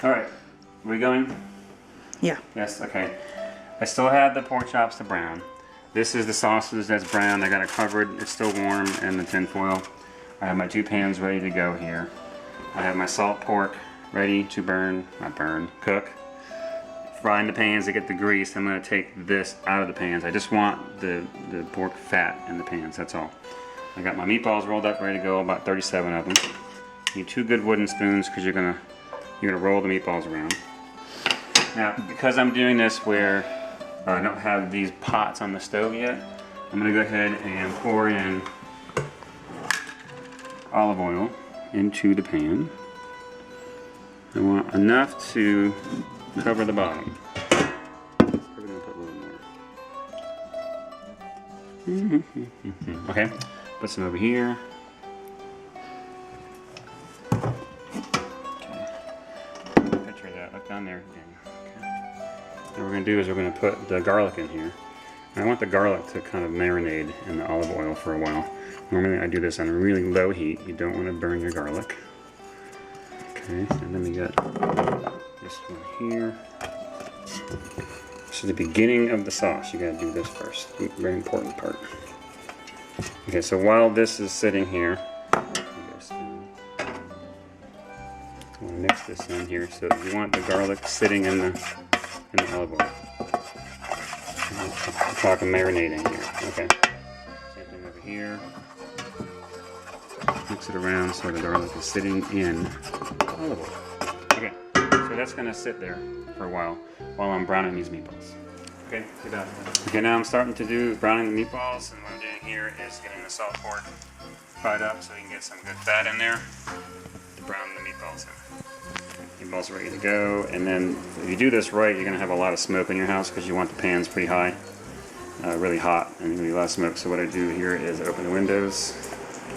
All right, we going? Yeah. Yes, okay. I still have the pork chops to brown. This is the sausage that's brown. I got it covered. It's still warm in the tin foil. I have my 2 pans ready to go here. I have my salt pork ready to cook. Frying the pans to get the grease. I'm going to take this out of the pans. I just want the pork fat in the pans, that's all. I got my meatballs rolled up, ready to go, about 37 of them. You need 2 good wooden spoons because you're gonna roll the meatballs around. Now, because I'm doing this where I don't have these pots on the stove yet, I'm gonna go ahead and pour in olive oil into the pan. I want enough to cover the bottom. Probably gonna put a little more. Okay, put some over here. Okay, picture that. Look down there again. Okay. What we're gonna do is we're gonna put the garlic in here. And I want the garlic to kind of marinate in the olive oil for a while. Normally I do this on a really low heat. You don't want to burn your garlic. Okay, and then we got this one here. This is the beginning of the sauce. You gotta do this first. Very important part. Okay, so while this is sitting here, I want to mix this in here. So you want the garlic sitting in the olive oil. I'm talking marinating here. Okay. Same thing over here. Mix it around so the garlic is sitting in olive oil. Okay, so that's gonna sit there for a while I'm browning these meatballs. Okay, do that. Okay, now I'm starting to do browning the meatballs, and what I'm doing here is getting the salt pork fried up so we can get some good fat in there to brown the meatballs in. Meatballs are ready to go, and then if you do this right, you're gonna have a lot of smoke in your house because you want the pans pretty high, really hot, and gonna be a lot of smoke. So what I do here is open the windows.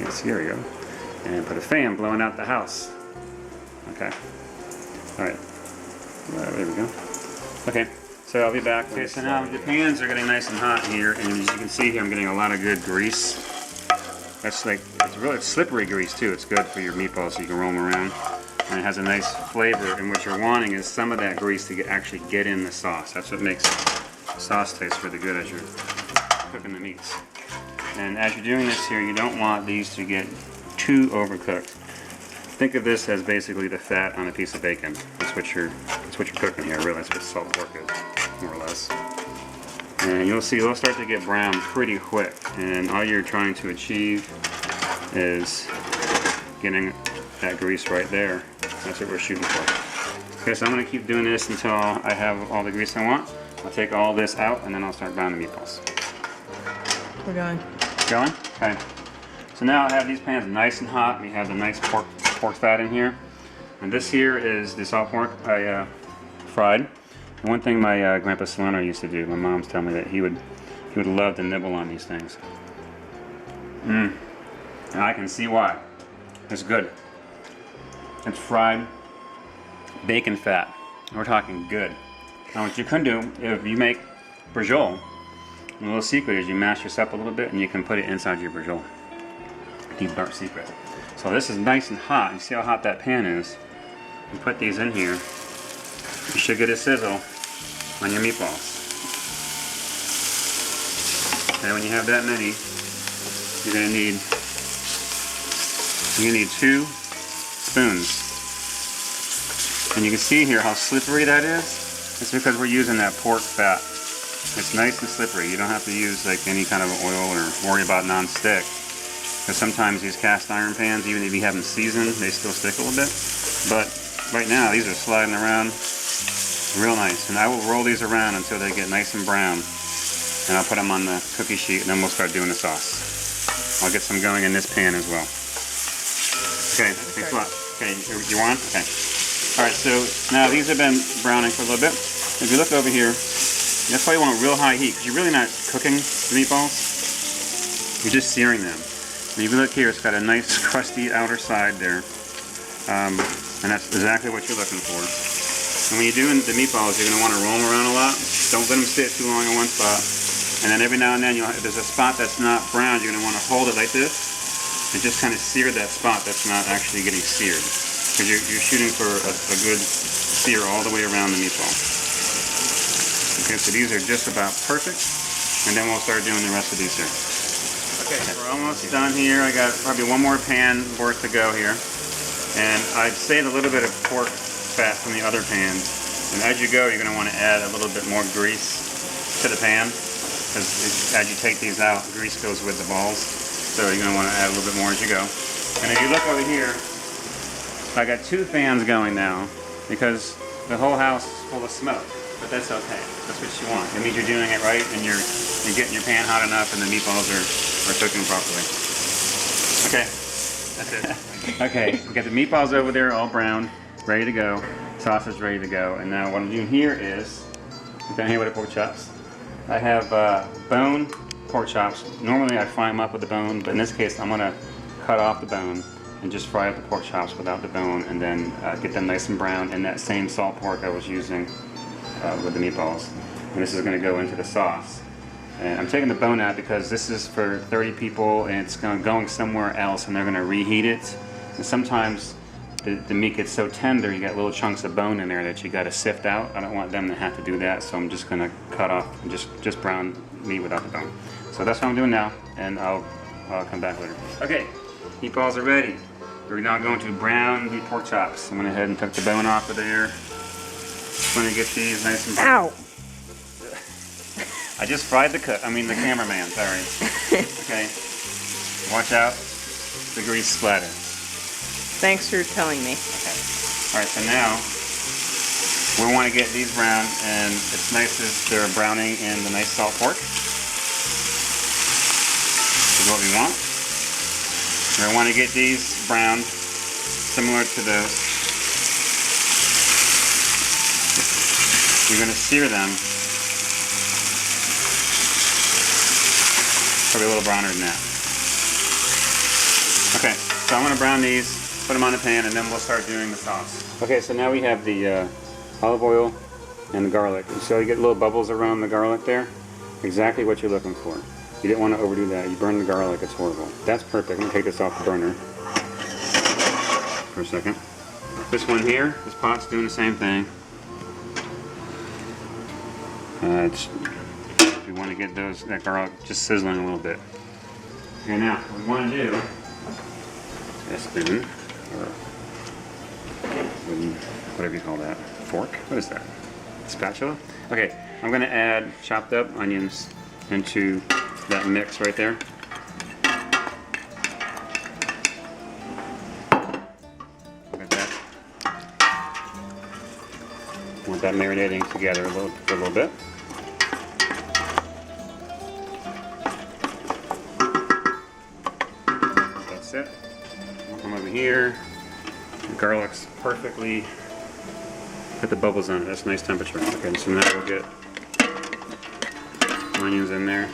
Yes, here we go, and put a fan blowing out the house. Okay. All right. There we go. Okay. So I'll be back. Okay, so now the pans are getting nice and hot here, and as you can see here, I'm getting a lot of good grease. That's like, it's slippery grease too. It's good for your meatballs so you can roll them around. And it has a nice flavor, and what you're wanting is some of that grease to actually get in the sauce. That's what makes the sauce taste really good as you're cooking the meats. And as you're doing this here, you don't want these to get too overcooked. Think of this as basically the fat on a piece of bacon. That's what you're cooking here. Really, that's what salt pork is, more or less. And you'll see it'll start to get brown pretty quick. And all you're trying to achieve is getting that grease right there. That's what we're shooting for. Okay, so I'm going to keep doing this until I have all the grease I want. I'll take all this out, and then I'll start browning the meatballs. We're going. Going? Okay. So now I have these pans nice and hot. We have the nice pork fat in here. And this here is the salt pork I fried. And one thing my Grandpa Solano used to do, my mom's telling me that he would love to nibble on these things. And I can see why. It's good. It's fried bacon fat. We're talking good. Now what you can do, if you make brajol, a little secret is you mash this up a little bit and you can put it inside your brajol. Deep dark secret. So this is nice and hot. You see how hot that pan is? You put these in here. You should get a sizzle on your meatballs. And when you have that many, you're gonna need 2 spoons. And you can see here how slippery that is. It's because we're using that pork fat. It's nice and slippery. You don't have to use like any kind of oil or worry about non-stick. Because sometimes these cast iron pans, even if you have them seasoned, they still stick a little bit. But right now, these are sliding around real nice. And I will roll these around until they get nice and brown. And I'll put them on the cookie sheet, and then we'll start doing the sauce. I'll get some going in this pan as well. Okay, thanks a lot. Okay, you want? Okay. All right, so now these have been browning for a little bit. If you look over here, that's why you want a real high heat, because you're really not cooking the meatballs. You're just searing them. And if you look here, it's got a nice crusty outer side there. And that's exactly what you're looking for. And when you're doing the meatballs, you're going to want to roll them around a lot. Don't let them sit too long in one spot. And then every now and then, if there's a spot that's not browned, you're going to want to hold it like this and just kind of sear that spot that's not actually getting seared. Because you're shooting for a good sear all the way around the meatball. Okay, so these are just about perfect, and then we'll start doing the rest of these here. Okay, we're almost done here. I got probably one more pan worth to go here. And I've saved a little bit of pork fat from the other pans. And as you go, you're going to want to add a little bit more grease to the pan. Because as you take these out, grease goes with the balls. So you're going to want to add a little bit more as you go. And if you look over here, I got 2 fans going now because the whole house is full of smoke. But that's okay. That's what you want. It means you're doing it right and you're getting your pan hot enough and the meatballs are cooking properly. Okay, that's it. Okay, we got the meatballs over there all brown, ready to go. Sausage ready to go. And now what I'm doing here is, down here with the pork chops, I have bone pork chops. Normally I fry them up with the bone, but in this case I'm gonna cut off the bone and just fry up the pork chops without the bone, and then get them nice and brown in that same salt pork I was using with the meatballs. And this is going to go into the sauce. And I'm taking the bone out because this is for 30 people and it's going somewhere else and they're going to reheat it. And sometimes the meat gets so tender you got little chunks of bone in there that you got to sift out. I don't want them to have to do that, so I'm just going to cut off and just brown meat without the bone. So that's what I'm doing now, and I'll come back later. Okay, meatballs are ready. We're now going to brown the pork chops. I went ahead and took the bone off of there. Just want to get these nice and brown. Ow! I just fried the cameraman, sorry. Okay, watch out, the grease splatter. Thanks for telling me. Okay, alright, so now we want to get these brown, and it's nice as they're browning in the nice salt pork. This is what we want. I want to get these browned similar to those. You're going to sear them probably a little browner than that. Okay, so I'm going to brown these, put them on the pan, and then we'll start doing the sauce. Okay, so now we have the olive oil and the garlic. So you get little bubbles around the garlic there. Exactly what you're looking for. You didn't want to overdo that. You burn the garlic, it's horrible. That's perfect. I'm going to take this off the burner for a second. This one here, this pot's doing the same thing. We want to get that garlic just sizzling a little bit. Okay, now what we want to do is a spoon, or whatever you call that, fork. What is that? Spatula. Okay, I'm going to add chopped up onions into that mix right there. Look at that. Want that marinating together for a little bit. That's it. Come over here. The garlic's perfectly got the bubbles on it. That's nice temperature. Okay, so now we'll get onions in there.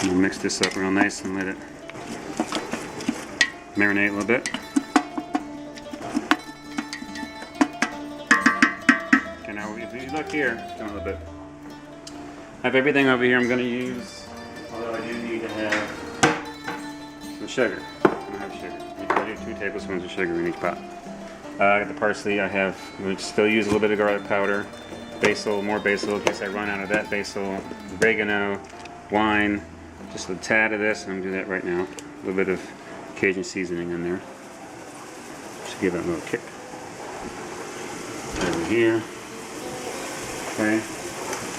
And we'll mix this up real nice and let it marinate a little bit. Okay, now if you look here, a little bit. I have everything over here I'm going to use, although I do need to have some sugar. I don't have sugar. I do 2 tablespoons of sugar in each pot. I got the parsley. I'm going to still use a little bit of garlic powder, basil, more basil in case I run out of that basil, oregano, wine, just a tad of this. I'm going to do that right now. A little bit of Cajun seasoning in there. Just give it a little kick. Over here. Okay.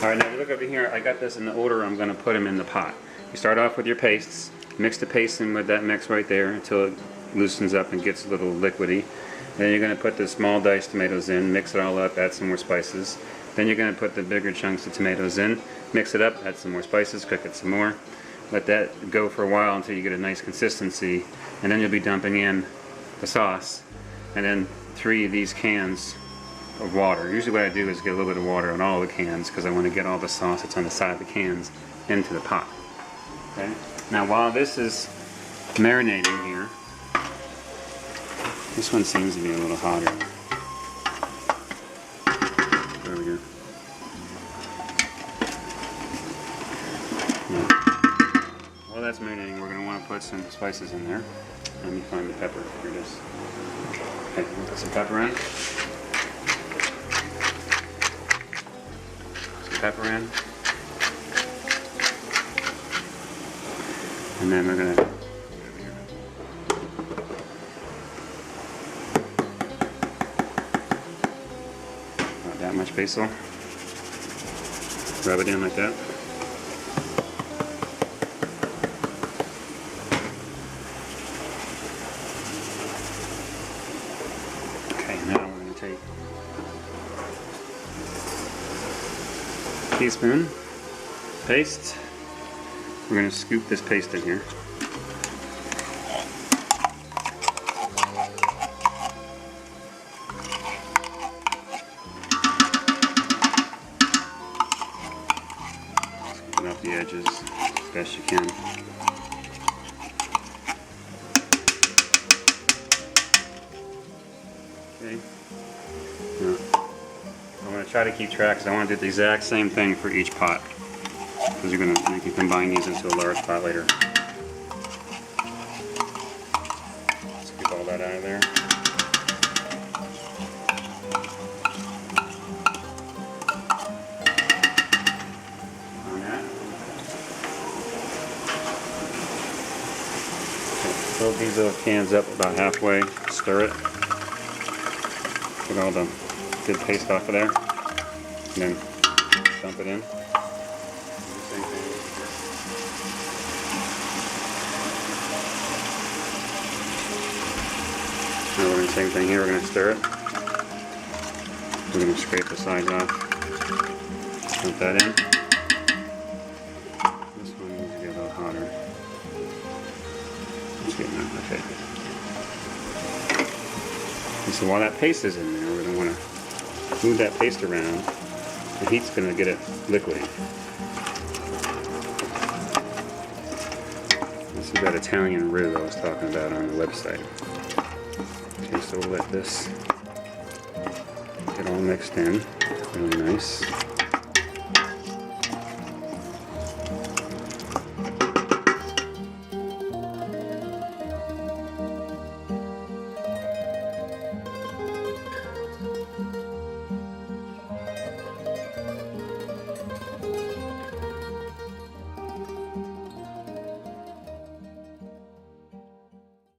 Alright, now if you look over here, I got this in the order I'm going to put them in the pot. You start off with your pastes. Mix the paste in with that mix right there until it loosens up and gets a little liquidy. Then you're going to put the small diced tomatoes in, mix it all up, add some more spices. Then you're going to put the bigger chunks of tomatoes in, mix it up, add some more spices, cook it some more. Let that go for a while until you get a nice consistency, and then you'll be dumping in the sauce, and then 3 of these cans of water. Usually what I do is get a little bit of water on all the cans because I want to get all the sauce that's on the side of the cans into the pot. Okay. Now while this is marinating here, this one seems to be a little hotter. There we go. Yeah. While that's marinating, we're going to want want to put some spices in there. Let me find the pepper. Here it is. Okay, we'll put some pepper in. Some pepper in. And then we're going to not that much basil. Rub it in like that. Okay, now we're going to take a teaspoon paste. We're going to scoop this paste in here. Scoop off the edges as best you can. Okay. Now, I'm going to try to keep track because I want to do the exact same thing for each pot. Because you can combine these into a large pot later. Scoop all that out of there. On that. Okay, fill these little cans up about halfway. Stir it. Get all the good paste off of there. And then dump it in. Now we're going to same thing here, we're going to stir it. We're going to scrape the sides off. Dump that in. This one needs to get a little hotter. It's getting up, okay. And so while that paste is in there, we're going to want to move that paste around. The heat's going to get it liquidy. This is that Italian roux I was talking about on the website. Okay, so we'll let this get all mixed in, really nice.